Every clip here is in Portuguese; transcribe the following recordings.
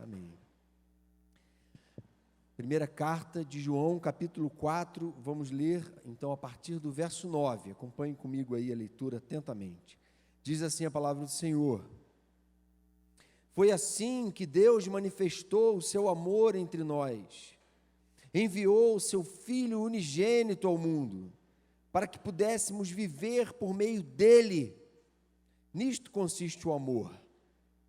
Amém. Primeira carta de João, capítulo 4, vamos ler então a partir do verso 9. Acompanhe comigo aí a leitura atentamente. Diz assim a palavra do Senhor: Foi assim que Deus manifestou o seu amor entre nós. Enviou o seu Filho unigênito ao mundo, para que pudéssemos viver por meio dele. Nisto consiste o amor,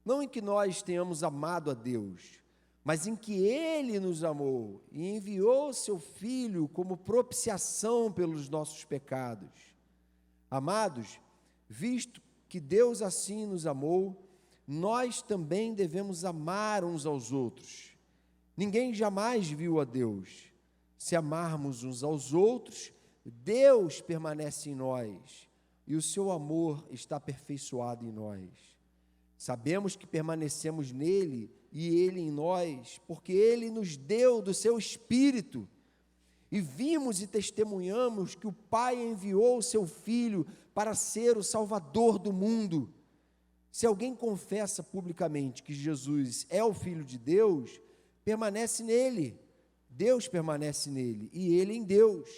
não em que nós tenhamos amado a Deus, mas em que Ele nos amou e enviou seu Filho como propiciação pelos nossos pecados. Amados, visto que Deus assim nos amou, nós também devemos amar uns aos outros. Ninguém jamais viu a Deus. Se amarmos uns aos outros, Deus permanece em nós e o seu amor está aperfeiçoado em nós. Sabemos que permanecemos nele e ele em nós, porque ele nos deu do seu Espírito. E vimos e testemunhamos que o Pai enviou o seu Filho para ser o Salvador do mundo. Se alguém confessa publicamente que Jesus é o Filho de Deus, permanece nele, Deus permanece nele e ele em Deus.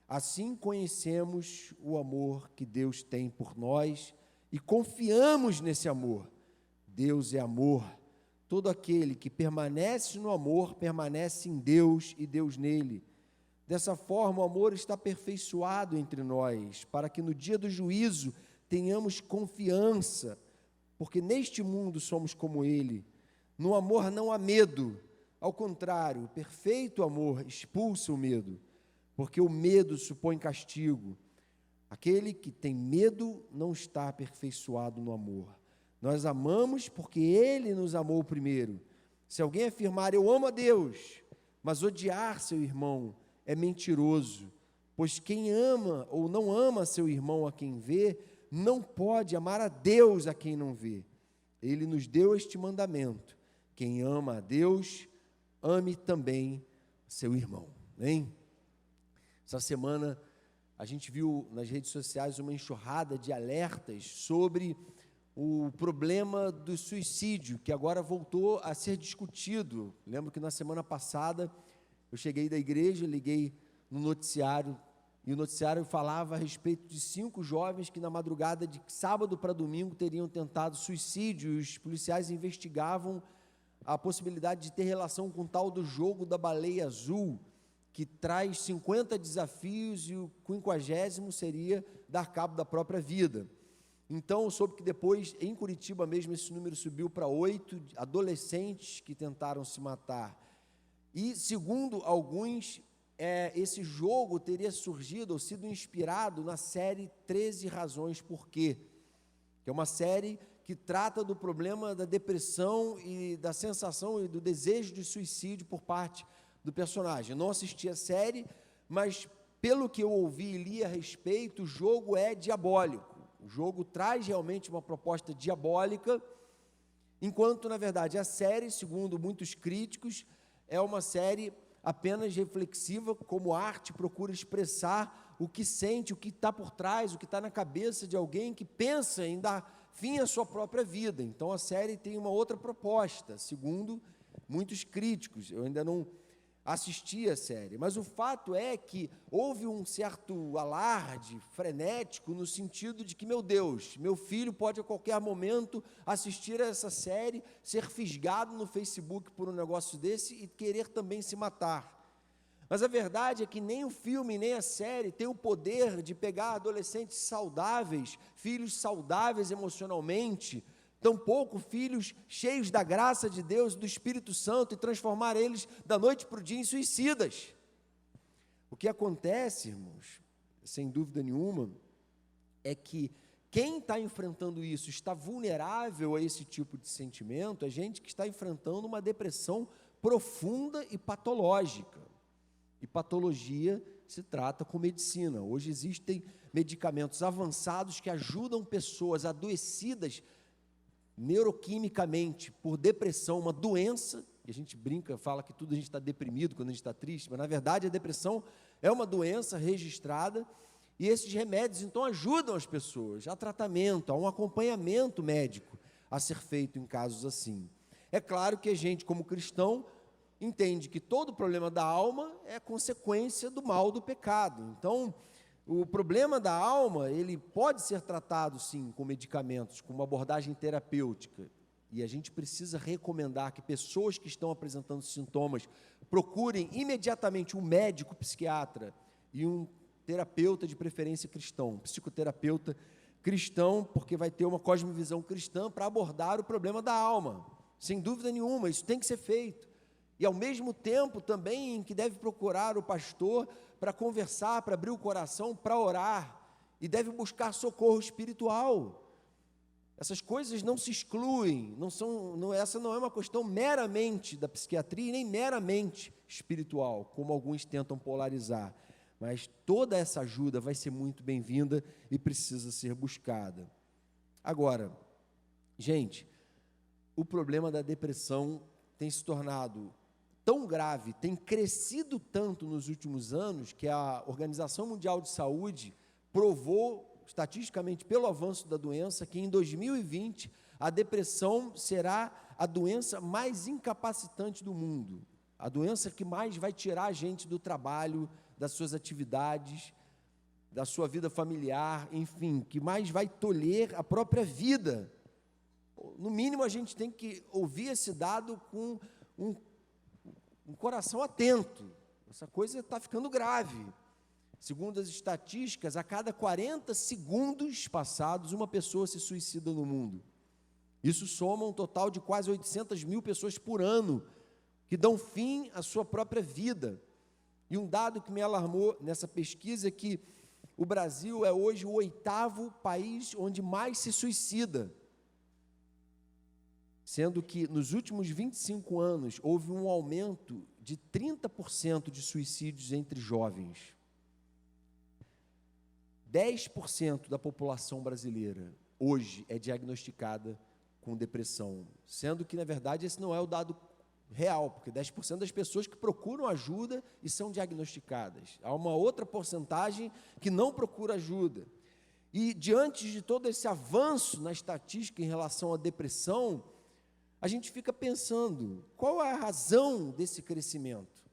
Assim conhecemos o amor que Deus tem por nós e confiamos nesse amor. Deus é amor. Todo aquele que permanece no amor, permanece em Deus e Deus nele. Dessa forma, o amor está aperfeiçoado entre nós, para que no dia do juízo tenhamos confiança, porque neste mundo somos como ele. No amor não há medo, ao contrário, o perfeito amor expulsa o medo, porque o medo supõe castigo. Aquele que tem medo não está aperfeiçoado no amor. Nós amamos porque Ele nos amou primeiro. Se alguém afirmar, eu amo a Deus, mas odiar seu irmão, é mentiroso, pois quem ama ou não ama seu irmão a quem vê, não pode amar a Deus a quem não vê. Ele nos deu este mandamento: quem ama a Deus, ame também seu irmão. Amém? Essa semana a gente viu nas redes sociais uma enxurrada de alertas sobre o problema do suicídio, que agora voltou a ser discutido. Lembro que na semana passada eu cheguei da igreja, liguei no noticiário, e o noticiário falava a respeito de 5 jovens que na madrugada de sábado para domingo teriam tentado suicídio, e os policiais investigavam a possibilidade de ter relação com o tal do jogo da baleia azul, que traz 50 desafios e o 50º seria dar cabo da própria vida. Então, eu soube que depois, em Curitiba mesmo, esse número subiu para 8 adolescentes que tentaram se matar. E, segundo alguns, esse jogo teria surgido ou sido inspirado na série 13 Razões Por Quê, que é uma série que trata do problema da depressão e da sensação e do desejo de suicídio por parte do personagem. Eu não assisti a série, mas pelo que eu ouvi e li a respeito, o jogo é diabólico. O jogo traz realmente uma proposta diabólica, enquanto, na verdade, a série, segundo muitos críticos, é uma série apenas reflexiva, como arte, procura expressar o que sente, o que está por trás, o que está na cabeça de alguém que pensa em dar fim à sua própria vida. Então, a série tem uma outra proposta, segundo muitos críticos. Eu ainda não assisti a série, mas o fato é que houve um certo alarde frenético no sentido de que, meu Deus, meu filho pode a qualquer momento assistir a essa série, ser fisgado no Facebook por um negócio desse e querer também se matar. Mas a verdade é que nem o filme, nem a série tem o poder de pegar adolescentes saudáveis, filhos saudáveis emocionalmente, tampouco filhos cheios da graça de Deus, do Espírito Santo, e transformar eles da noite para o dia em suicidas. O que acontece, irmãos, sem dúvida nenhuma, é que quem está enfrentando isso, está vulnerável a esse tipo de sentimento, é gente que está enfrentando uma depressão profunda e patológica. E patologia se trata com medicina. Hoje existem medicamentos avançados que ajudam pessoas adoecidas neuroquimicamente por depressão, uma doença, e a gente brinca, fala que tudo a gente está deprimido quando a gente está triste, mas na verdade a depressão é uma doença registrada, e esses remédios então ajudam as pessoas a tratamento, a um acompanhamento médico a ser feito em casos assim. É claro que a gente, como cristão, entende que todo problema da alma é consequência do mal do pecado. Então, o problema da alma, ele pode ser tratado, sim, com medicamentos, com uma abordagem terapêutica. E a gente precisa recomendar que pessoas que estão apresentando sintomas procurem imediatamente um médico psiquiatra e um terapeuta de preferência cristão, um psicoterapeuta cristão, porque vai ter uma cosmovisão cristã para abordar o problema da alma. Sem dúvida nenhuma, isso tem que ser feito. E ao mesmo tempo também em que deve procurar o pastor para conversar, para abrir o coração, para orar, e deve buscar socorro espiritual. Essas coisas não se excluem, essa não é uma questão meramente da psiquiatria e nem meramente espiritual, como alguns tentam polarizar. Mas toda essa ajuda vai ser muito bem-vinda e precisa ser buscada. Agora, gente, o problema da depressão tem se tornado tão grave, tem crescido tanto nos últimos anos, que a Organização Mundial de Saúde provou, estatisticamente pelo avanço da doença, que em 2020 a depressão será a doença mais incapacitante do mundo, a doença que mais vai tirar a gente do trabalho, das suas atividades, da sua vida familiar, enfim, que mais vai tolher a própria vida. No mínimo, a gente tem que ouvir esse dado com um coração atento. Essa coisa está ficando grave. Segundo as estatísticas, a cada 40 segundos passados, uma pessoa se suicida no mundo. Isso soma um total de quase 800 mil pessoas por ano, que dão fim à sua própria vida. E um dado que me alarmou nessa pesquisa é que o Brasil é hoje o 8º país onde mais se suicida, sendo que nos últimos 25 anos houve um aumento de 30% de suicídios entre jovens. 10% da população brasileira hoje é diagnosticada com depressão, sendo que, na verdade, esse não é o dado real, porque 10% das pessoas que procuram ajuda e são diagnosticadas. Há uma outra porcentagem que não procura ajuda. E, diante de todo esse avanço na estatística em relação à depressão, a gente fica pensando, qual é a razão desse crescimento?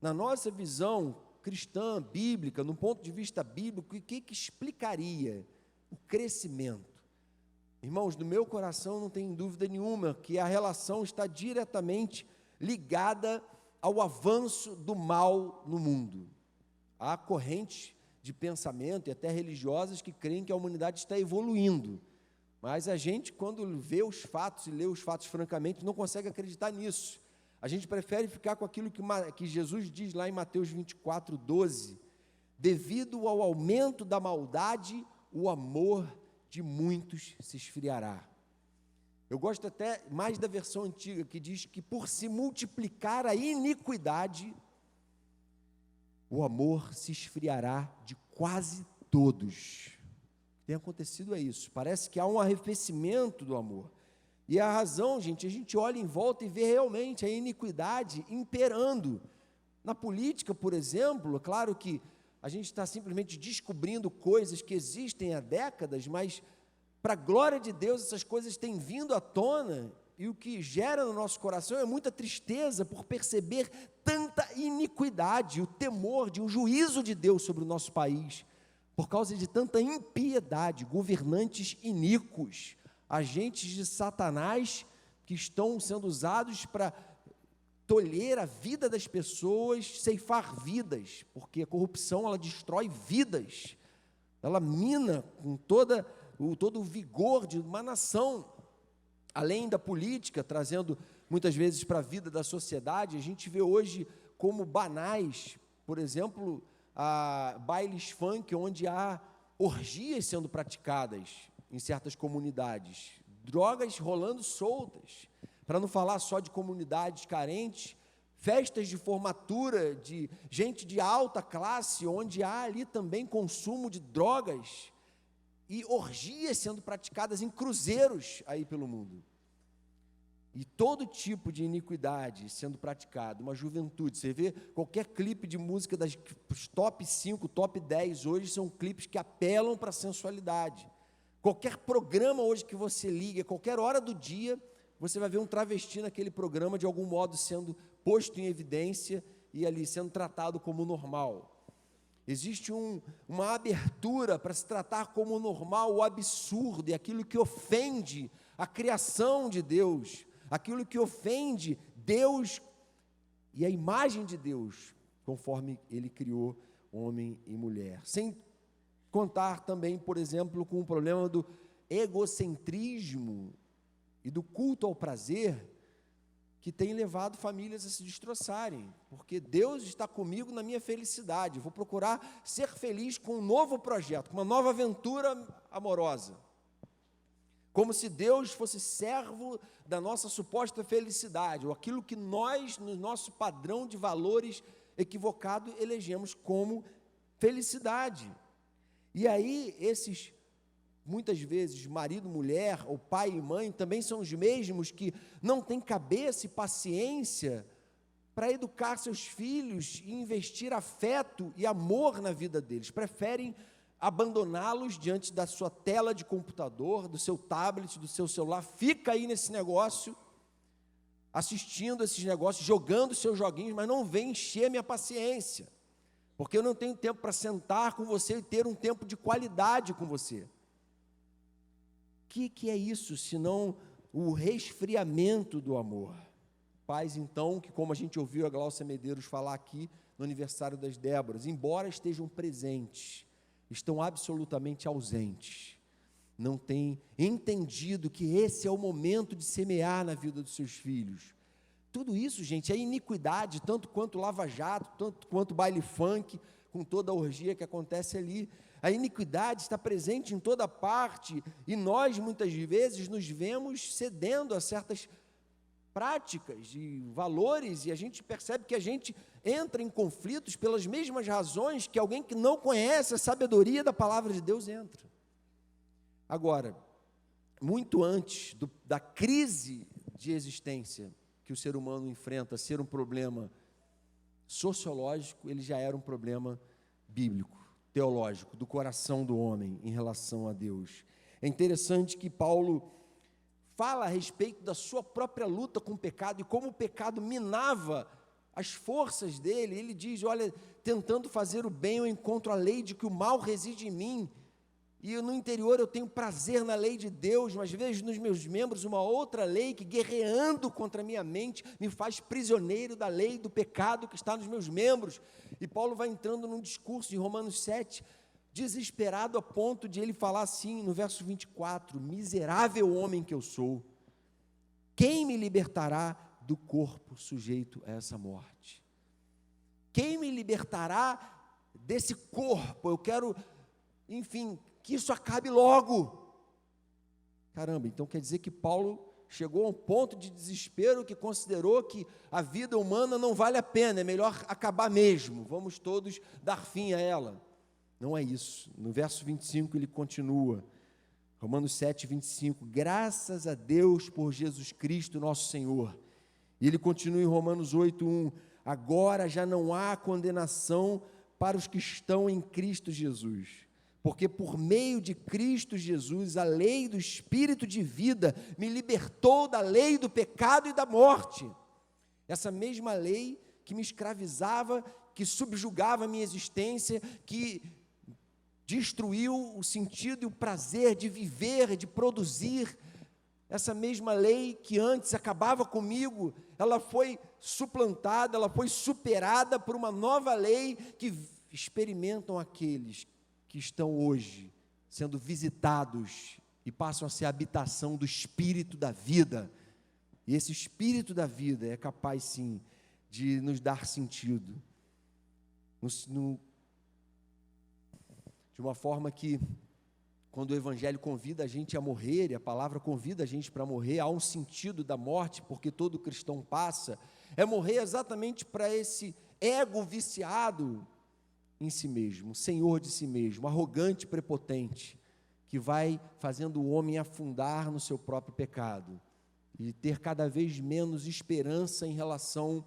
Na nossa visão cristã, bíblica, no ponto de vista bíblico, o que explicaria o crescimento? Irmãos, no meu coração não tem dúvida nenhuma que a relação está diretamente ligada ao avanço do mal no mundo. Há correntes de pensamento e até religiosas que creem que a humanidade está evoluindo. Mas a gente, quando vê os fatos e lê os fatos francamente, não consegue acreditar nisso. A gente prefere ficar com aquilo que Jesus diz lá em Mateus 24, 12. Devido ao aumento da maldade, o amor de muitos se esfriará. Eu gosto até mais da versão antiga, que diz que por se multiplicar a iniquidade, o amor se esfriará de quase todos. O que tem acontecido é isso, parece que há um arrefecimento do amor. E a razão, gente, a gente olha em volta e vê realmente a iniquidade imperando. Na política, por exemplo, é claro que a gente está simplesmente descobrindo coisas que existem há décadas, mas, para a glória de Deus, essas coisas têm vindo à tona, e o que gera no nosso coração é muita tristeza por perceber tanta iniquidade, o temor de um juízo de Deus sobre o nosso país, por causa de tanta impiedade, governantes iníquos, agentes de Satanás que estão sendo usados para tolher a vida das pessoas, ceifar vidas, porque a corrupção, ela destrói vidas, ela mina com todo o vigor de uma nação. Além da política, trazendo muitas vezes para a vida da sociedade, a gente vê hoje como banais, por exemplo, bailes funk, onde há orgias sendo praticadas em certas comunidades, drogas rolando soltas, para não falar só de comunidades carentes, festas de formatura de gente de alta classe, onde há ali também consumo de drogas e orgias sendo praticadas em cruzeiros aí pelo mundo. E todo tipo de iniquidade sendo praticado, uma juventude, você vê qualquer clipe de música das top 5, top 10 hoje são clipes que apelam para a sensualidade. Qualquer programa hoje que você liga, qualquer hora do dia, você vai ver um travesti naquele programa, de algum modo sendo posto em evidência e ali sendo tratado como normal. Existe uma abertura para se tratar como normal o absurdo e aquilo que ofende a criação de Deus, aquilo que ofende Deus e a imagem de Deus, conforme Ele criou homem e mulher. Sem contar também, por exemplo, com o problema do egocentrismo e do culto ao prazer, que tem levado famílias a se destroçarem, porque Deus está comigo na minha felicidade, vou procurar ser feliz com um novo projeto, com uma nova aventura amorosa, como se Deus fosse servo da nossa suposta felicidade, ou aquilo que nós, no nosso padrão de valores equivocado, elegemos como felicidade. E aí, muitas vezes, marido, mulher, ou pai e mãe, também são os mesmos que não têm cabeça e paciência para educar seus filhos e investir afeto e amor na vida deles. Preferem abandoná-los diante da sua tela de computador, do seu tablet, do seu celular. Fica aí nesse negócio, assistindo esses negócios, jogando seus joguinhos, mas não vem encher minha paciência, porque eu não tenho tempo para sentar com você e ter um tempo de qualidade com você. O que é isso, senão o resfriamento do amor? Pais, então, que como a gente ouviu a Gláucia Medeiros falar aqui no aniversário das Déboras, embora estejam presentes, estão absolutamente ausentes, não têm entendido que esse é o momento de semear na vida dos seus filhos. Tudo isso, gente, é iniquidade, tanto quanto lava-jato, tanto quanto baile funk, com toda a orgia que acontece ali. A iniquidade está presente em toda parte, e nós, muitas vezes, nos vemos cedendo a certas práticas e valores, e a gente percebe que a gente entra em conflitos pelas mesmas razões que alguém que não conhece a sabedoria da palavra de Deus entra. Agora, muito antes da crise de existência que o ser humano enfrenta ser um problema sociológico, ele já era um problema bíblico, teológico, do coração do homem em relação a Deus. É interessante que Paulo fala a respeito da sua própria luta com o pecado e como o pecado minava as forças dele. Ele diz, olha, tentando fazer o bem eu encontro a lei de que o mal reside em mim, e no interior eu tenho prazer na lei de Deus, mas vejo nos meus membros uma outra lei que, guerreando contra a minha mente, me faz prisioneiro da lei do pecado que está nos meus membros. E Paulo vai entrando num discurso em Romanos 7, desesperado a ponto de ele falar assim, no verso 24, miserável homem que eu sou, quem me libertará do corpo sujeito a essa morte? Quem me libertará desse corpo? Eu quero, enfim, que isso acabe logo. Caramba, então quer dizer que Paulo chegou a um ponto de desespero que considerou que a vida humana não vale a pena, é melhor acabar mesmo, vamos todos dar fim a ela. Não é isso. No verso 25 ele continua, Romanos 7, 25, graças a Deus por Jesus Cristo nosso Senhor. E ele continua em Romanos 8, 1, agora já não há condenação para os que estão em Cristo Jesus, porque por meio de Cristo Jesus, a lei do Espírito de vida me libertou da lei do pecado e da morte. Essa mesma lei que me escravizava, que subjugava a minha existência, que destruiu o sentido e o prazer de viver, de produzir. Essa mesma lei que antes acabava comigo, ela foi suplantada, ela foi superada por uma nova lei que experimentam aqueles que estão hoje sendo visitados e passam a ser a habitação do Espírito da vida. E esse Espírito da vida é capaz, sim, de nos dar sentido. De uma forma que, quando o Evangelho convida a gente a morrer, e a palavra convida a gente para morrer, há um sentido da morte, porque todo cristão passa, é morrer exatamente para esse ego viciado em si mesmo, senhor de si mesmo, arrogante, prepotente, que vai fazendo o homem afundar no seu próprio pecado e ter cada vez menos esperança em relação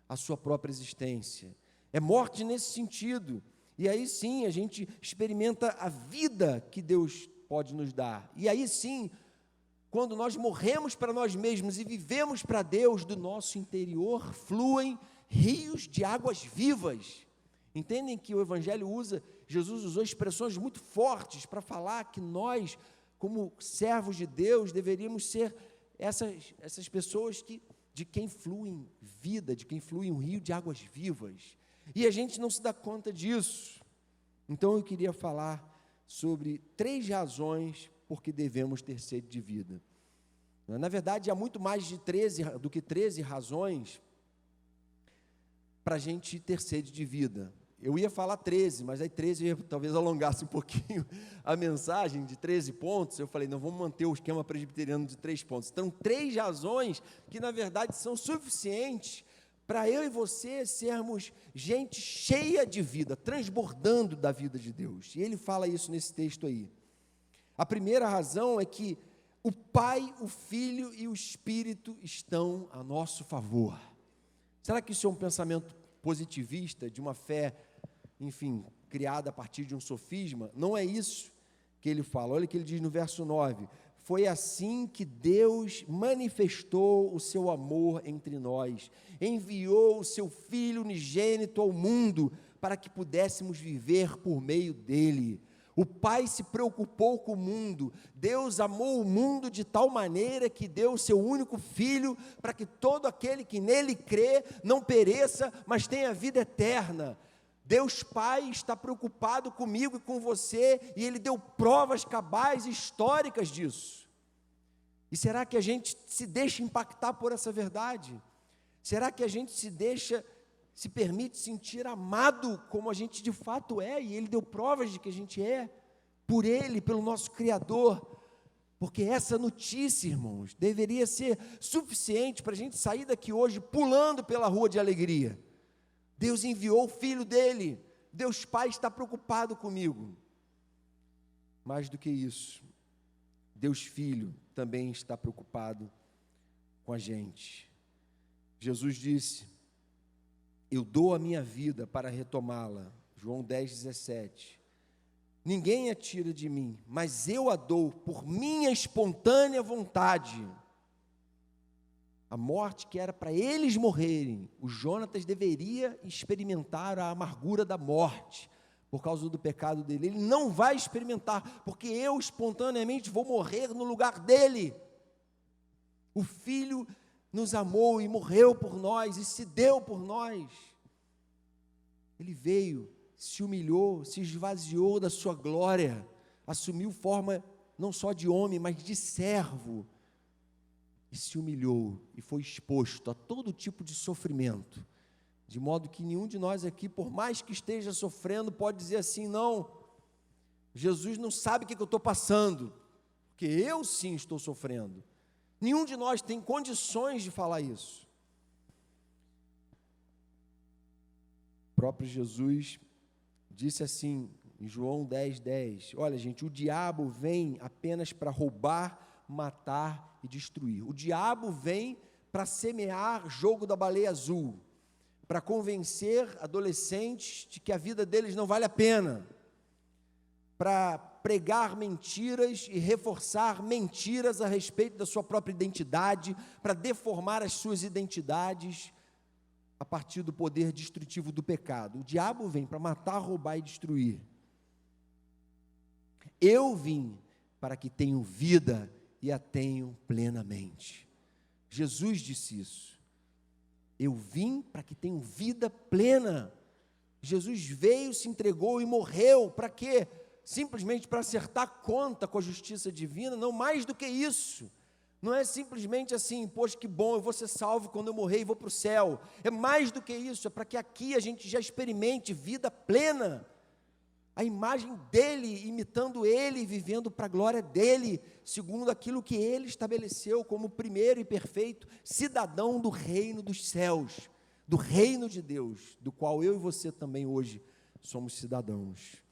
à sua própria existência. É morte nesse sentido. E aí sim a gente experimenta a vida que Deus pode nos dar. E aí sim, quando nós morremos para nós mesmos e vivemos para Deus, do nosso interior fluem rios de águas vivas. Entendem que o Evangelho Jesus usou expressões muito fortes para falar que nós, como servos de Deus, deveríamos ser essas pessoas de quem flui vida, de quem flui um rio de águas vivas. E a gente não se dá conta disso. Então eu queria falar sobre 3 razões por que devemos ter sede de vida. Na verdade, há muito mais do que 13 razões para a gente ter sede de vida. Eu ia falar 13, mas aí 13 talvez alongasse um pouquinho a mensagem de 13 pontos. Eu falei, não, vamos manter o esquema presbiteriano de 3 pontos. Então, 3 razões que, na verdade, são suficientes para eu e você sermos gente cheia de vida, transbordando da vida de Deus. E ele fala isso nesse texto aí. A primeira razão é que o Pai, o Filho e o Espírito estão a nosso favor. Será que isso é um pensamento positivista, de uma fé, enfim, criada a partir de um sofisma? Não é isso que ele fala. Olha o que ele diz no verso 9. Foi assim que Deus manifestou o seu amor entre nós, enviou o seu Filho unigênito ao mundo para que pudéssemos viver por meio dele. O Pai se preocupou com o mundo, Deus amou o mundo de tal maneira que deu o seu único Filho, para que todo aquele que nele crê não pereça, mas tenha vida eterna. Deus Pai está preocupado comigo e com você, e Ele deu provas cabais e históricas disso. E será que a gente se deixa impactar por essa verdade? Será que a gente se permite sentir amado como a gente de fato é, e Ele deu provas de que a gente é, por Ele, pelo nosso Criador? Porque essa notícia, irmãos, deveria ser suficiente para a gente sair daqui hoje pulando pela rua de alegria. Deus enviou o Filho dele, Deus Pai está preocupado comigo. Mais do que isso, Deus Filho também está preocupado com a gente. Jesus disse: eu dou a minha vida para retomá-la. João 10:17. Ninguém a tira de mim, mas eu a dou por minha espontânea vontade. A morte que era para eles morrerem, o Jonatas deveria experimentar a amargura da morte, por causa do pecado dele. Ele não vai experimentar, porque eu espontaneamente vou morrer no lugar dele. O Filho nos amou e morreu por nós, e se deu por nós. Ele veio, se humilhou, se esvaziou da sua glória, assumiu forma não só de homem, mas de servo, e se humilhou, e foi exposto a todo tipo de sofrimento, de modo que nenhum de nós aqui, por mais que esteja sofrendo, pode dizer assim: não, Jesus não sabe o que eu estou passando, porque eu sim estou sofrendo. Nenhum de nós tem condições de falar isso. O próprio Jesus disse assim, em João 10:10, olha gente, o diabo vem apenas para roubar, matar e destruir. O diabo vem para semear jogo da baleia azul, para convencer adolescentes de que a vida deles não vale a pena, para pregar mentiras e reforçar mentiras a respeito da sua própria identidade, para deformar as suas identidades a partir do poder destrutivo do pecado. O diabo vem para matar, roubar e destruir. Eu vim para que tenham vida e a tenham plenamente. Jesus disse isso. Eu vim para que tenham vida plena. Jesus veio, se entregou e morreu. Para quê? Simplesmente para acertar conta com a justiça divina? Não, mais do que isso. Não é simplesmente assim, poxa, que bom, eu vou ser salvo quando eu morrer e vou para o céu. É mais do que isso, é para que aqui a gente já experimente vida plena, a imagem dele, imitando ele, vivendo para a glória dele, segundo aquilo que ele estabeleceu como primeiro e perfeito cidadão do reino dos céus, do reino de Deus, do qual eu e você também hoje somos cidadãos.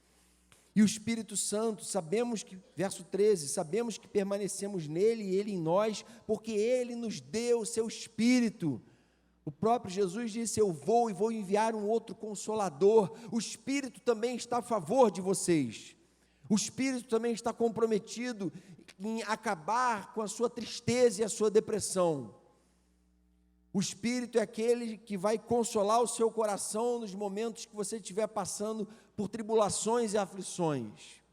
E o Espírito Santo, sabemos que, verso 13, sabemos que permanecemos nele e ele em nós, porque ele nos deu o seu Espírito. O próprio Jesus disse: eu vou e vou enviar um outro Consolador. O Espírito também está a favor de vocês. O Espírito também está comprometido em acabar com a sua tristeza e a sua depressão. O Espírito é aquele que vai consolar o seu coração nos momentos que você estiver passando por tribulações e aflições.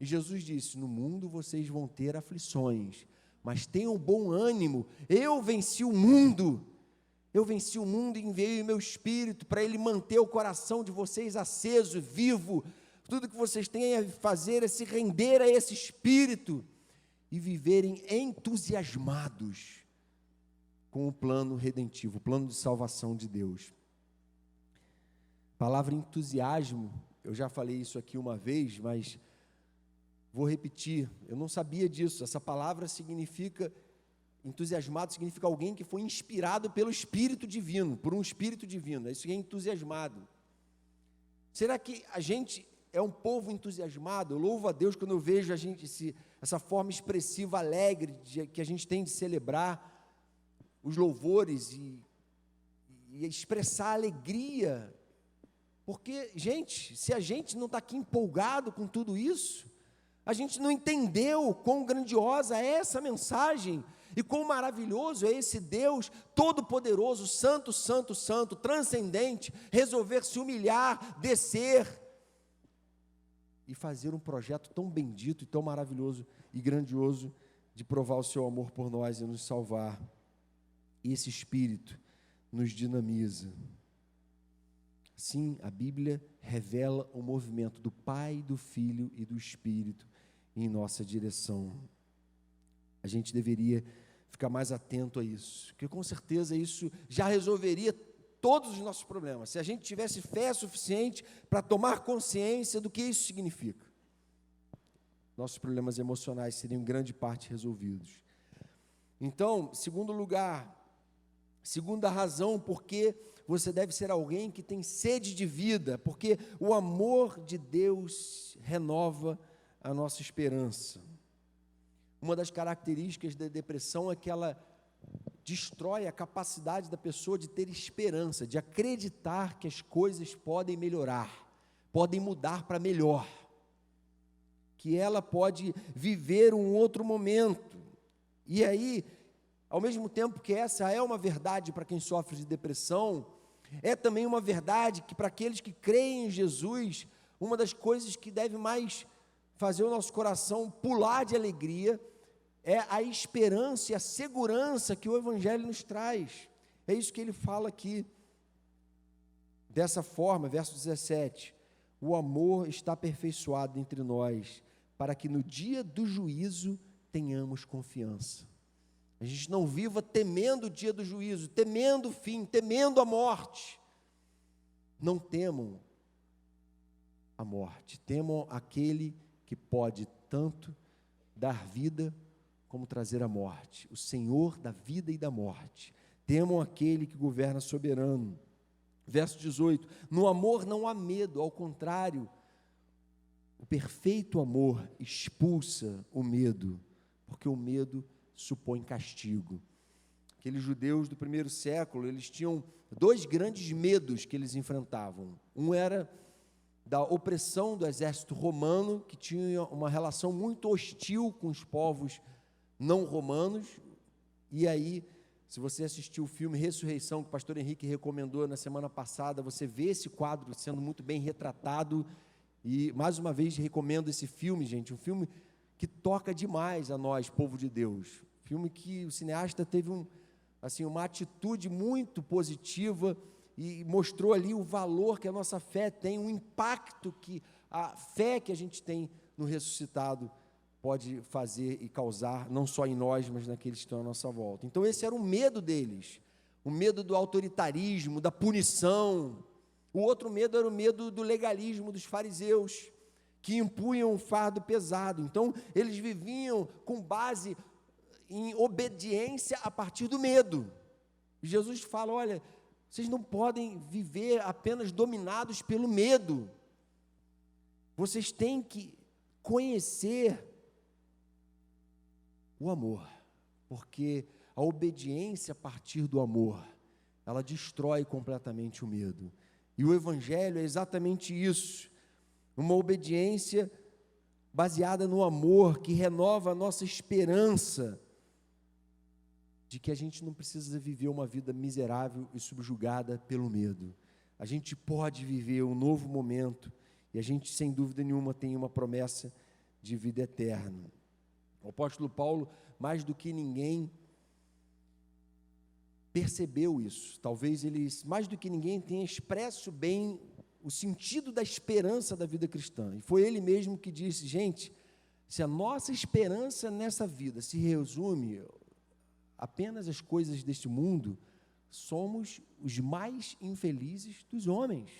E Jesus disse: no mundo vocês vão ter aflições, mas tenham bom ânimo, eu venci o mundo. Eu venci o mundo e enviei o meu Espírito para ele manter o coração de vocês aceso, vivo. Tudo que vocês têm a fazer é se render a esse Espírito e viverem entusiasmados com o plano redentivo, o plano de salvação de Deus. A palavra entusiasmo, eu já falei isso aqui uma vez, mas vou repetir, eu não sabia disso. Essa palavra significa, entusiasmado significa alguém que foi inspirado pelo Espírito Divino, por um Espírito Divino, isso é entusiasmado. Será que a gente é um povo entusiasmado? Eu louvo a Deus quando eu vejo a gente, essa forma expressiva, alegre, que a gente tem de celebrar os louvores e expressar alegria, porque, gente, se a gente não está aqui empolgado com tudo isso, a gente não entendeu quão grandiosa é essa mensagem, e quão maravilhoso é esse Deus todo-poderoso, santo, santo, santo, transcendente, resolver se humilhar, descer, e fazer um projeto tão bendito e tão maravilhoso e grandioso, de provar o seu amor por nós e nos salvar. E esse Espírito nos dinamiza. Sim, a Bíblia revela o movimento do Pai, do Filho e do Espírito em nossa direção. A gente deveria ficar mais atento a isso, porque com certeza isso já resolveria todos os nossos problemas, se a gente tivesse fé suficiente para tomar consciência do que isso significa. Nossos problemas emocionais seriam em grande parte resolvidos. Então, segundo lugar, segunda razão porque você deve ser alguém que tem sede de vida, porque o amor de Deus renova a nossa esperança. Uma das características da depressão é que ela destrói a capacidade da pessoa de ter esperança, de acreditar que as coisas podem melhorar, podem mudar para melhor, que ela pode viver um outro momento. E aí, ao mesmo tempo que essa é uma verdade para quem sofre de depressão, é também uma verdade que para aqueles que creem em Jesus, uma das coisas que deve mais fazer o nosso coração pular de alegria é a esperança e a segurança que o Evangelho nos traz. É isso que ele fala aqui, dessa forma, verso 17: o amor está aperfeiçoado entre nós, para que no dia do juízo tenhamos confiança. A gente não viva temendo o dia do juízo, temendo o fim, temendo a morte. Não temam a morte, temam aquele que pode tanto dar vida como trazer a morte, o Senhor da vida e da morte. Temam aquele que governa soberano. Verso 18: no amor não há medo, ao contrário, o perfeito amor expulsa o medo, porque o medo supõe castigo. Aqueles judeus do primeiro século, eles tinham dois grandes medos que eles enfrentavam. Um era da opressão do exército romano, que tinha uma relação muito hostil com os povos não romanos. E aí, se você assistiu o filme Ressurreição, que o pastor Henrique recomendou na semana passada, você vê esse quadro sendo muito bem retratado. E mais uma vez recomendo esse filme, gente, um filme que toca demais a nós, povo de Deus. Filme que o cineasta teve uma atitude muito positiva e mostrou ali o valor que a nossa fé tem, o impacto que a fé que a gente tem no ressuscitado pode fazer e causar, não só em nós, mas naqueles que estão à nossa volta. Então esse era o medo deles, o medo do autoritarismo, da punição. O outro medo era o medo do legalismo dos fariseus, que impunham um fardo pesado. Então, eles viviam com base em obediência a partir do medo. E Jesus fala: olha, vocês não podem viver apenas dominados pelo medo. Vocês têm que conhecer o amor, porque a obediência a partir do amor, ela destrói completamente o medo. E o Evangelho é exatamente isso, uma obediência baseada no amor, que renova a nossa esperança de que a gente não precisa viver uma vida miserável e subjugada pelo medo. A gente pode viver um novo momento e a gente, sem dúvida nenhuma, tem uma promessa de vida eterna. O apóstolo Paulo, mais do que ninguém, percebeu isso. Talvez ele, mais do que ninguém, tenha expresso bem o sentido da esperança da vida cristã. E foi ele mesmo que disse: gente, se a nossa esperança nessa vida se resume apenas às coisas deste mundo, somos os mais infelizes dos homens.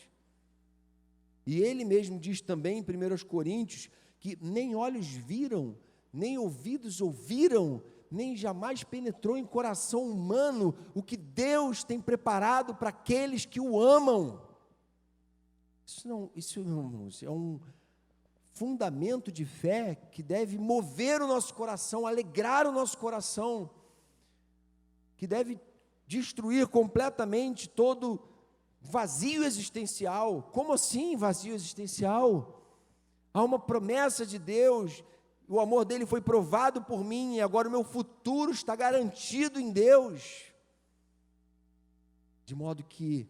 E ele mesmo diz também em 1 Coríntios que nem olhos viram, nem ouvidos ouviram, nem jamais penetrou em coração humano o que Deus tem preparado para aqueles que o amam. Isso é um fundamento de fé que deve mover o nosso coração, alegrar o nosso coração, que deve destruir completamente todo vazio existencial. Como assim vazio existencial? Há uma promessa de Deus, o amor dele foi provado por mim, e agora o meu futuro está garantido em Deus, de modo que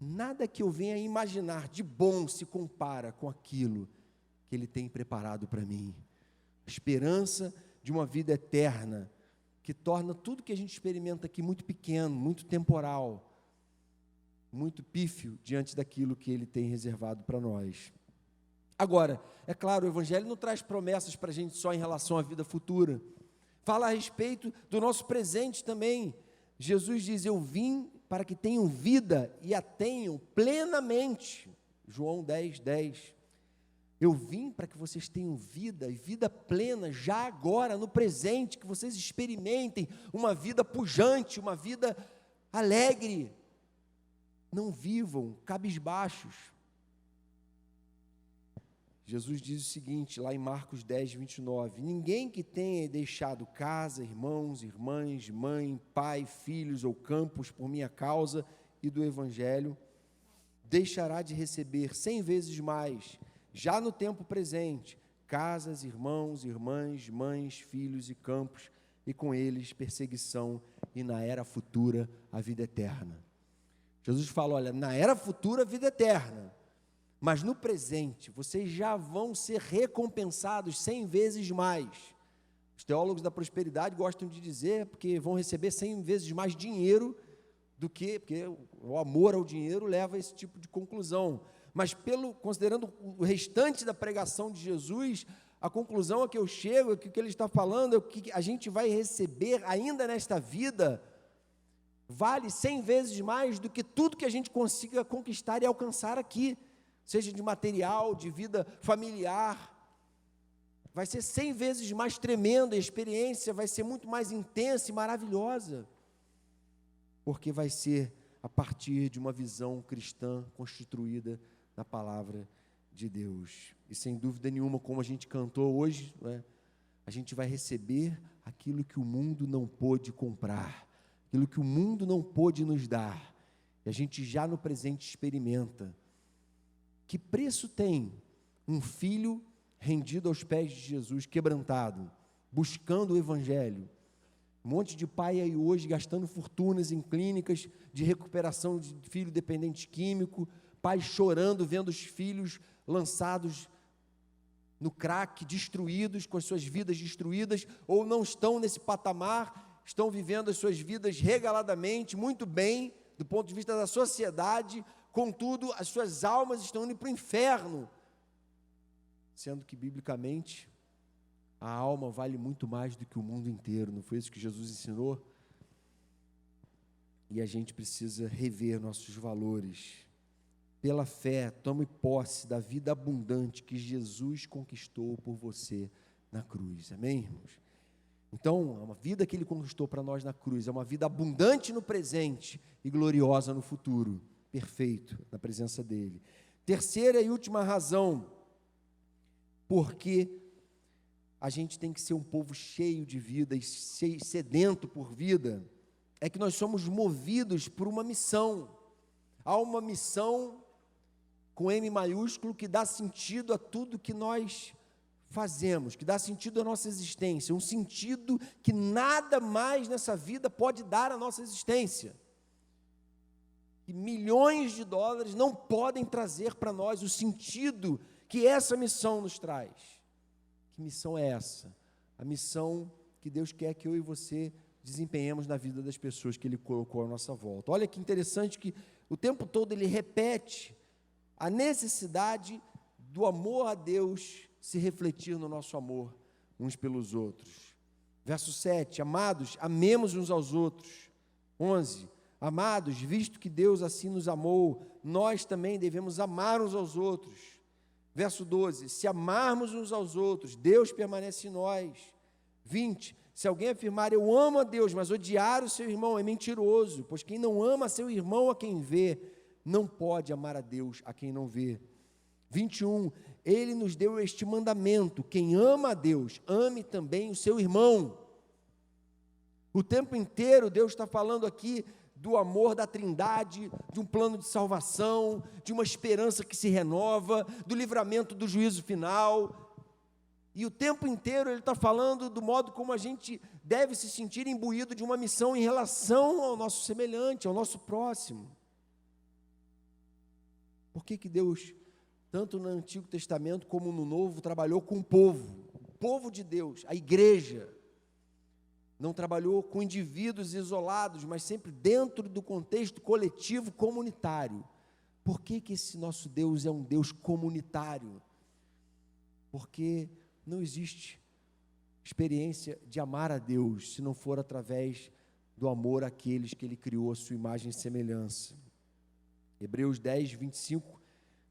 nada que eu venha imaginar de bom se compara com aquilo que ele tem preparado para mim. A esperança de uma vida eterna, que torna tudo que a gente experimenta aqui muito pequeno, muito temporal, muito pífio diante daquilo que ele tem reservado para nós. Agora, é claro, o Evangelho não traz promessas para a gente só em relação à vida futura. Fala a respeito do nosso presente também. Jesus diz: eu vim para que tenham vida e a tenham plenamente. João 10:10. Eu vim para que vocês tenham vida, e vida plena, já agora, no presente, que vocês experimentem uma vida pujante, uma vida alegre. Não vivam cabisbaixos. Jesus diz o seguinte, lá em Marcos 10:29, ninguém que tenha deixado casa, irmãos, irmãs, mãe, pai, filhos ou campos por minha causa e do Evangelho, deixará de receber 100 vezes mais, já no tempo presente, casas, irmãos, irmãs, mães, filhos e campos, e com eles perseguição, e na era futura a vida eterna. Jesus fala, olha, na era futura a vida eterna, mas no presente, vocês já vão ser recompensados 100 vezes mais. Os teólogos da prosperidade gostam de dizer, porque vão receber 100 vezes mais dinheiro do que, porque o amor ao dinheiro leva a esse tipo de conclusão. Mas considerando o restante da pregação de Jesus, a conclusão a que eu chego, é que o que ele está falando é que a gente vai receber ainda nesta vida, vale 100 vezes mais do que tudo que a gente consiga conquistar e alcançar aqui, seja de material, de vida familiar. Vai ser 100 vezes mais tremenda, a experiência vai ser muito mais intensa e maravilhosa, porque vai ser a partir de uma visão cristã constituída na palavra de Deus. E sem dúvida nenhuma, como a gente cantou hoje, né, a gente vai receber aquilo que o mundo não pôde comprar, aquilo que o mundo não pôde nos dar, e a gente já no presente experimenta. Que preço tem um filho rendido aos pés de Jesus, quebrantado, buscando o Evangelho? Um monte de pai aí hoje gastando fortunas em clínicas de recuperação de filho dependente químico, pais chorando vendo os filhos lançados no crack, destruídos, com as suas vidas destruídas, ou não estão nesse patamar, estão vivendo as suas vidas regaladamente, muito bem, do ponto de vista da sociedade, contudo, as suas almas estão indo para o inferno, sendo que, biblicamente, a alma vale muito mais do que o mundo inteiro. Não foi isso que Jesus ensinou? E a gente precisa rever nossos valores. Pela fé, tome posse da vida abundante que Jesus conquistou por você na cruz. Amém, irmãos? Então, uma vida que Ele conquistou para nós na cruz é uma vida abundante no presente e gloriosa no futuro. Perfeito, na presença dEle. Terceira e última razão, porque a gente tem que ser um povo cheio de vida e sedento por vida, é que nós somos movidos por uma missão. Há uma missão com M maiúsculo que dá sentido a tudo que nós fazemos, que dá sentido à nossa existência, um sentido que nada mais nessa vida pode dar à nossa existência. E milhões de dólares não podem trazer para nós o sentido que essa missão nos traz. Que missão é essa? A missão que Deus quer que eu e você desempenhemos na vida das pessoas que Ele colocou à nossa volta. Olha que interessante que o tempo todo Ele repete a necessidade do amor a Deus se refletir no nosso amor uns pelos outros. Verso 7, amados, amemos uns aos outros. 11, amados, visto que Deus assim nos amou, nós também devemos amar uns aos outros. Verso 12, se amarmos uns aos outros, Deus permanece em nós. 20, se alguém afirmar, eu amo a Deus, mas odiar o seu irmão é mentiroso, pois quem não ama seu irmão a quem vê, não pode amar a Deus a quem não vê. 21, Ele nos deu este mandamento, quem ama a Deus, ame também o seu irmão. O tempo inteiro Deus está falando aqui do amor da Trindade, de um plano de salvação, de uma esperança que se renova, do livramento do juízo final. E o tempo inteiro Ele está falando do modo como a gente deve se sentir imbuído de uma missão em relação ao nosso semelhante, ao nosso próximo. Por que Deus, tanto no Antigo Testamento como no Novo, trabalhou com o povo de Deus, a igreja? Não trabalhou com indivíduos isolados, mas sempre dentro do contexto coletivo comunitário. Por que esse nosso Deus é um Deus comunitário? Porque não existe experiência de amar a Deus se não for através do amor àqueles que Ele criou à sua imagem e semelhança. Hebreus 10, 25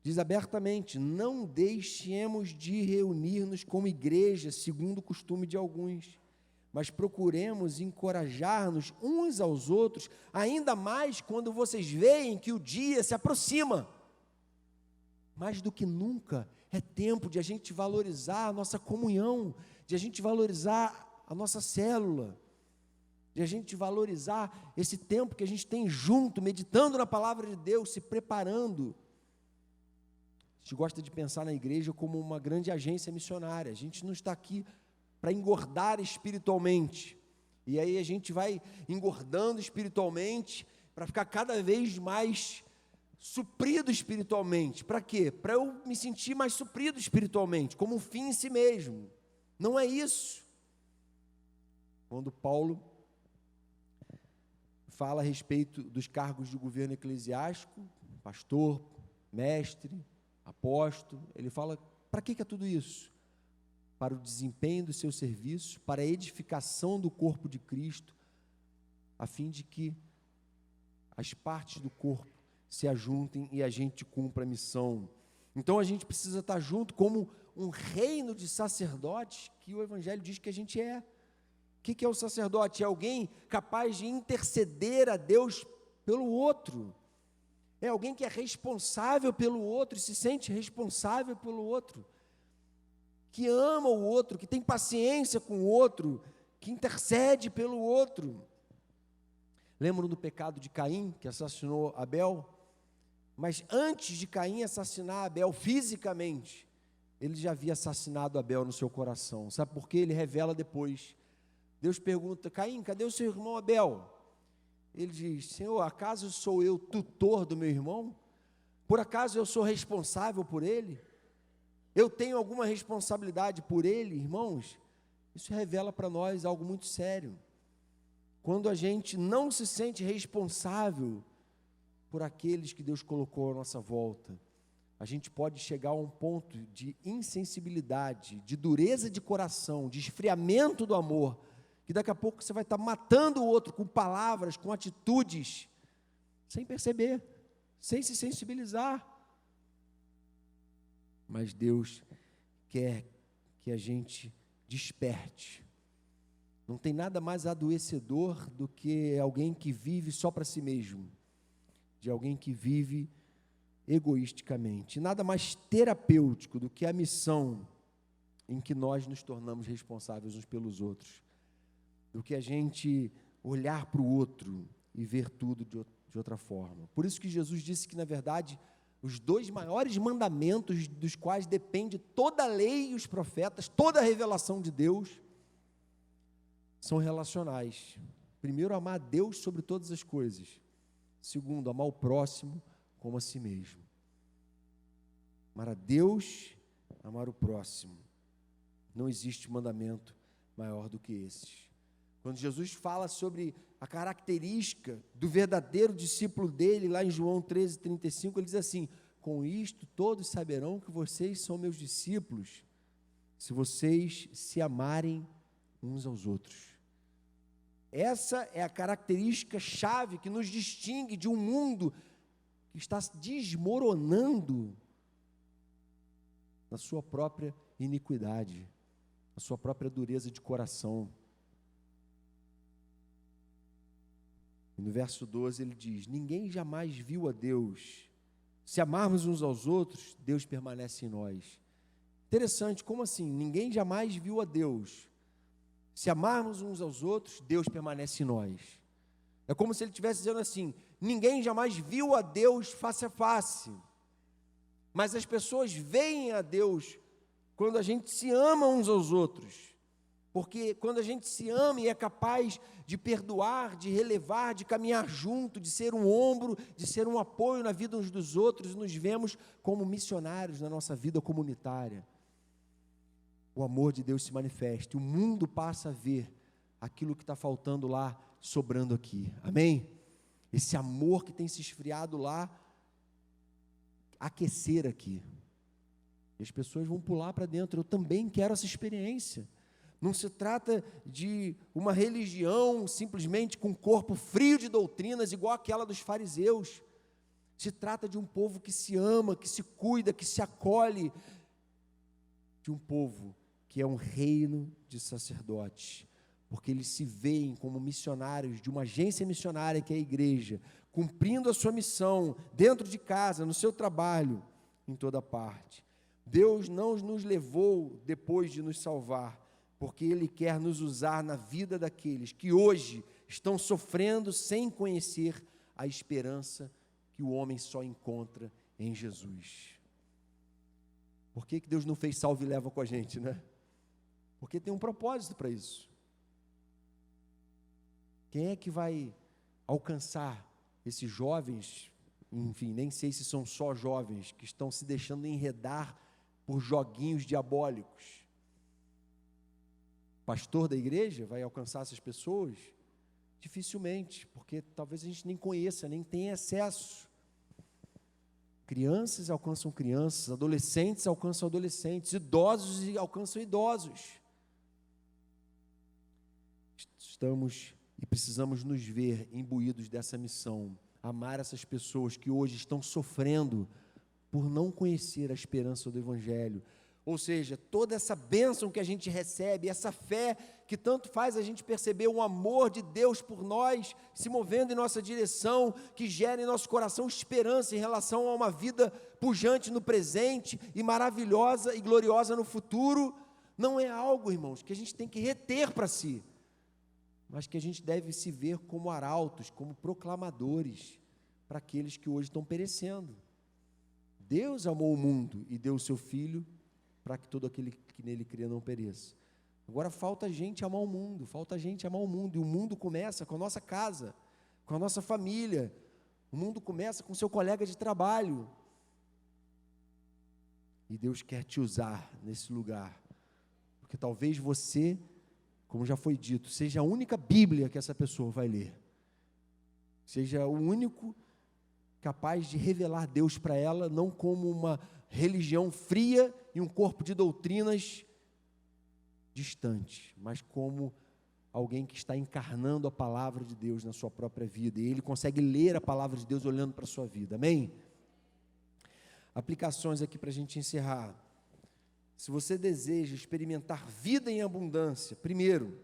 diz abertamente, não deixemos de reunir-nos como igreja, segundo o costume de alguns, mas procuremos encorajar-nos uns aos outros, ainda mais quando vocês veem que o dia se aproxima. Mais do que nunca, é tempo de a gente valorizar a nossa comunhão, de a gente valorizar a nossa célula, de a gente valorizar esse tempo que a gente tem junto, meditando na palavra de Deus, se preparando. A gente gosta de pensar na igreja como uma grande agência missionária. A gente não está aqui para engordar espiritualmente, e aí a gente vai engordando espiritualmente, para ficar cada vez mais suprido espiritualmente. Para quê? Para eu me sentir mais suprido espiritualmente, como um fim em si mesmo. Não é isso. Quando Paulo fala a respeito dos cargos de governo eclesiástico, pastor, mestre, apóstolo, ele fala, para que é tudo isso? Para o desempenho do seu serviço, para a edificação do corpo de Cristo, a fim de que as partes do corpo se ajuntem e a gente cumpra a missão. Então a gente precisa estar junto como um reino de sacerdotes que o Evangelho diz que a gente é. O que é o sacerdote? É alguém capaz de interceder a Deus pelo outro. É alguém que é responsável pelo outro e se sente responsável pelo outro. Que ama o outro, que tem paciência com o outro, que intercede pelo outro. Lembram do pecado de Caim, que assassinou Abel? Mas antes de Caim assassinar Abel fisicamente, ele já havia assassinado Abel no seu coração. Sabe por quê? Ele revela depois. Deus pergunta, Caim, cadê o seu irmão Abel? Ele diz, Senhor, acaso sou eu tutor do meu irmão? Por acaso eu sou responsável por ele? Eu tenho alguma responsabilidade por ele, irmãos? Isso revela para nós algo muito sério. Quando a gente não se sente responsável por aqueles que Deus colocou à nossa volta, a gente pode chegar a um ponto de insensibilidade, de dureza de coração, de esfriamento do amor, que daqui a pouco você vai estar matando o outro com palavras, com atitudes, sem perceber, sem se sensibilizar. Mas Deus quer que a gente desperte. Não tem nada mais adoecedor do que alguém que vive só para si mesmo, de alguém que vive egoisticamente. Nada mais terapêutico do que a missão em que nós nos tornamos responsáveis uns pelos outros, do que a gente olhar para o outro e ver tudo de outra forma. Por isso que Jesus disse que, na verdade, Os 2 maiores mandamentos dos quais depende toda a lei e os profetas, toda a revelação de Deus, são relacionais. Primeiro, amar a Deus sobre todas as coisas. Segundo, amar o próximo como a si mesmo. Amar a Deus, amar o próximo. Não existe mandamento maior do que esses. Quando Jesus fala sobre a característica do verdadeiro discípulo dele, lá em João 13:35, ele diz assim: com isto todos saberão que vocês são meus discípulos, se vocês se amarem uns aos outros. Essa é a característica chave que nos distingue de um mundo que está se desmoronando na sua própria iniquidade, na sua própria dureza de coração. E no verso 12 ele diz: ninguém jamais viu a Deus. Se amarmos uns aos outros, Deus permanece em nós. Interessante, como assim? Ninguém jamais viu a Deus. Se amarmos uns aos outros, Deus permanece em nós. É como se ele estivesse dizendo assim: ninguém jamais viu a Deus face a face. Mas as pessoas veem a Deus quando a gente se ama uns aos outros. Porque quando a gente se ama e é capaz de perdoar, de relevar, de caminhar junto, de ser um ombro, de ser um apoio na vida uns dos outros, nos vemos como missionários na nossa vida comunitária. O amor de Deus se manifesta, o mundo passa a ver aquilo que está faltando lá, sobrando aqui. Amém? Esse amor que tem se esfriado lá, aquecer aqui. E as pessoas vão pular para dentro. Eu também quero essa experiência. Não se trata de uma religião simplesmente com corpo frio de doutrinas, igual aquela dos fariseus. Se trata de um povo que se ama, que se cuida, que se acolhe. De um povo que é um reino de sacerdotes, porque eles se veem como missionários de uma agência missionária que é a igreja, cumprindo a sua missão dentro de casa, no seu trabalho, em toda parte. Deus não nos levou depois de nos salvar, porque Ele quer nos usar na vida daqueles que hoje estão sofrendo sem conhecer a esperança que o homem só encontra em Jesus. Por que Deus não fez salve e leva com a gente, né? Porque tem um propósito para isso. Quem é que vai alcançar esses jovens, enfim, nem sei se são só jovens, que estão se deixando enredar por joguinhos diabólicos? Pastor da igreja vai alcançar essas pessoas? Dificilmente, porque talvez a gente nem conheça, nem tenha acesso. Crianças alcançam crianças, adolescentes alcançam adolescentes, idosos alcançam idosos. Estamos e precisamos nos ver imbuídos dessa missão, amar essas pessoas que hoje estão sofrendo por não conhecer a esperança do Evangelho. Ou seja, toda essa bênção que a gente recebe, essa fé que tanto faz a gente perceber o amor de Deus por nós, se movendo em nossa direção, que gera em nosso coração esperança em relação a uma vida pujante no presente e maravilhosa e gloriosa no futuro, não é algo, irmãos, que a gente tem que reter para si, mas que a gente deve se ver como arautos, como proclamadores para aqueles que hoje estão perecendo. Deus amou o mundo e deu o seu Filho para que todo aquele que nele crê não pereça. Agora falta gente amar o mundo, e o mundo começa com a nossa casa, com a nossa família, o mundo começa com o seu colega de trabalho, e Deus quer te usar nesse lugar, porque talvez você, como já foi dito, seja a única Bíblia que essa pessoa vai ler, seja o único capaz de revelar Deus para ela, não como uma religião fria e um corpo de doutrinas distante, mas como alguém que está encarnando a palavra de Deus na sua própria vida, e ele consegue ler a palavra de Deus olhando para a sua vida, amém? Aplicações aqui para a gente encerrar. Se você deseja experimentar vida em abundância, primeiro,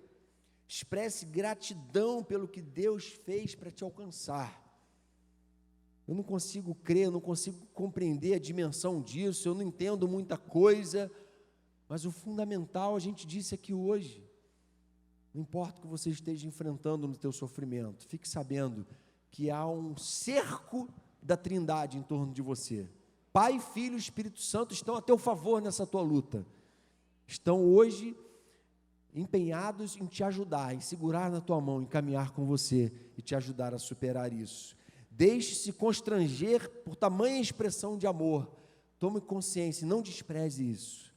expresse gratidão pelo que Deus fez para te alcançar. Eu não consigo crer, eu não consigo compreender a dimensão disso, eu não entendo muita coisa, mas o fundamental a gente disse aqui hoje. Não importa o que você esteja enfrentando no teu sofrimento, fique sabendo que há um cerco da Trindade em torno de você. Pai, Filho e Espírito Santo estão a teu favor nessa tua luta. Estão hoje empenhados em te ajudar, em segurar na tua mão, em caminhar com você e te ajudar a superar isso. Deixe-se constranger por tamanha expressão de amor. Tome consciência, não despreze isso,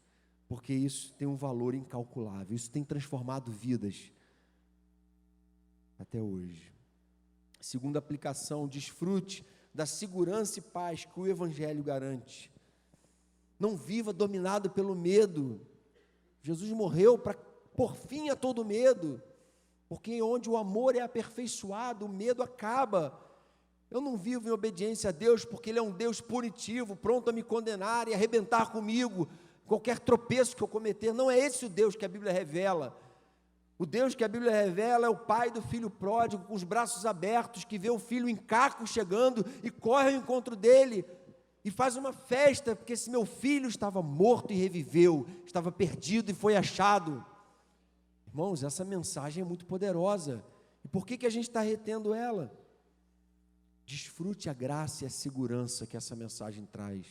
porque isso tem um valor incalculável, isso tem transformado vidas até hoje. Segunda aplicação, desfrute da segurança e paz que o Evangelho garante. Não viva dominado pelo medo. Jesus morreu para pôr fim a todo medo, porque onde o amor é aperfeiçoado, o medo acaba. Eu não vivo em obediência a Deus, porque Ele é um Deus punitivo, pronto a me condenar e arrebentar comigo, qualquer tropeço que eu cometer. Não é esse o Deus que a Bíblia revela. O Deus que a Bíblia revela é o pai do filho pródigo, com os braços abertos, que vê o filho em caco chegando e corre ao encontro dele, e faz uma festa, porque esse meu filho estava morto e reviveu, estava perdido e foi achado. Irmãos, essa mensagem é muito poderosa. E por que a gente está retendo ela? Desfrute a graça e a segurança que essa mensagem traz.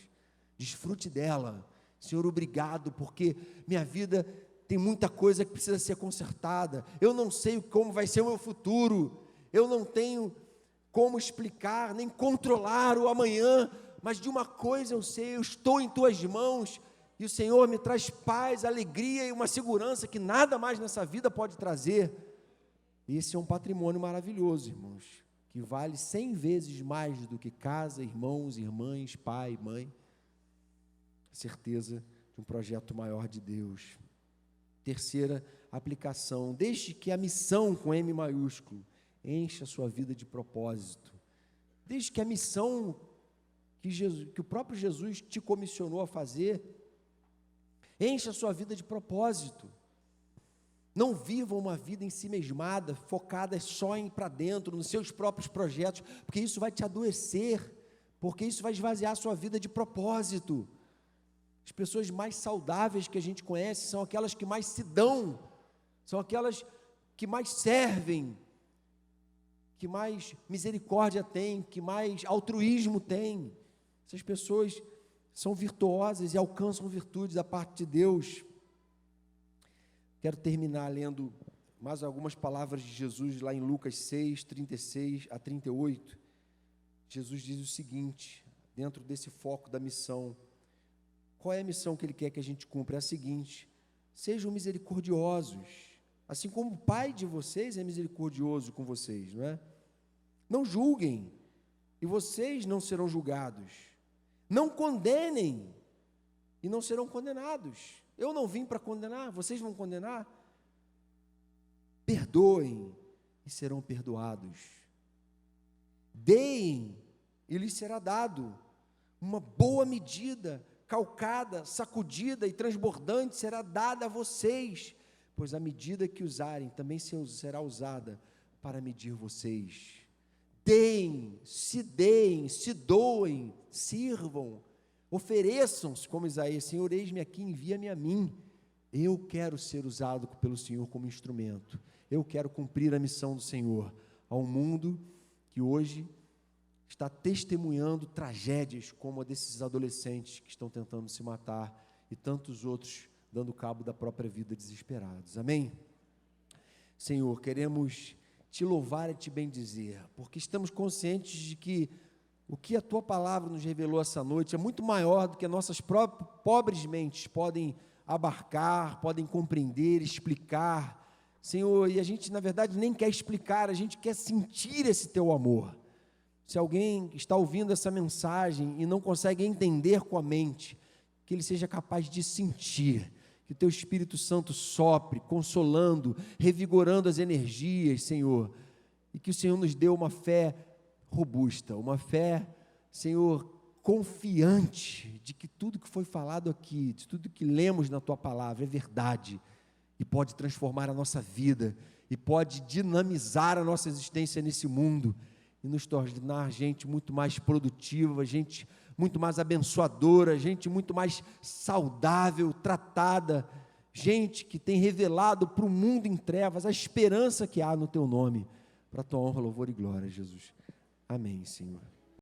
Desfrute dela. Senhor, obrigado, porque minha vida tem muita coisa que precisa ser consertada. Eu não sei como vai ser o meu futuro. Eu não tenho como explicar, nem controlar o amanhã. Mas de uma coisa eu sei, eu estou em tuas mãos. E o Senhor me traz paz, alegria e uma segurança que nada mais nessa vida pode trazer. Esse é um patrimônio maravilhoso, irmãos, que vale 100 vezes mais do que casa, irmãos, irmãs, pai, mãe. A certeza de um projeto maior de Deus. Terceira aplicação, deixe que a missão com M maiúsculo encha a sua vida de propósito. Deixe que a missão que o próprio Jesus te comissionou a fazer, encha a sua vida de propósito. Não viva uma vida em si mesmada, focada só em para dentro, nos seus próprios projetos, porque isso vai te adoecer, porque isso vai esvaziar a sua vida de propósito. As pessoas mais saudáveis que a gente conhece são aquelas que mais se dão, são aquelas que mais servem, que mais misericórdia têm, que mais altruísmo têm. Essas pessoas são virtuosas e alcançam virtudes da parte de Deus. Quero terminar lendo mais algumas palavras de Jesus lá em Lucas 6, 36 a 38. Jesus diz o seguinte, dentro desse foco da missão. Qual é a missão que Ele quer que a gente cumpra? É a seguinte: sejam misericordiosos, assim como o Pai de vocês é misericordioso com vocês, não é? Não julguem, e vocês não serão julgados. Não condenem, e não serão condenados. Eu não vim para condenar, vocês vão condenar? Perdoem, e serão perdoados. Deem, e lhes será dado. Uma boa medida, calcada, sacudida e transbordante será dada a vocês, pois a medida que usarem também será usada para medir vocês. Deem, se doem, sirvam, ofereçam-se como Isaías: Senhor, eis-me aqui, envia-me a mim. Eu quero ser usado pelo Senhor como instrumento. Eu quero cumprir a missão do Senhor ao mundo que hoje está testemunhando tragédias como a desses adolescentes que estão tentando se matar e tantos outros dando cabo da própria vida desesperados. Amém? Senhor, queremos te louvar e te bendizer, porque estamos conscientes de que o que a Tua Palavra nos revelou essa noite é muito maior do que nossas próprias pobres mentes podem abarcar, podem compreender, explicar. Senhor, e a gente na verdade nem quer explicar, a gente quer sentir esse Teu amor. Se alguém está ouvindo essa mensagem e não consegue entender com a mente, que ele seja capaz de sentir, que o Teu Espírito Santo sopre, consolando, revigorando as energias, Senhor, e que o Senhor nos dê uma fé robusta, uma fé, Senhor, confiante de que tudo que foi falado aqui, de tudo que lemos na Tua Palavra é verdade, e pode transformar a nossa vida, e pode dinamizar a nossa existência nesse mundo, e nos tornar gente muito mais produtiva, gente muito mais abençoadora, gente muito mais saudável, tratada, gente que tem revelado para o mundo em trevas a esperança que há no Teu nome, para a Tua honra, louvor e glória, Jesus. Amém, Senhor.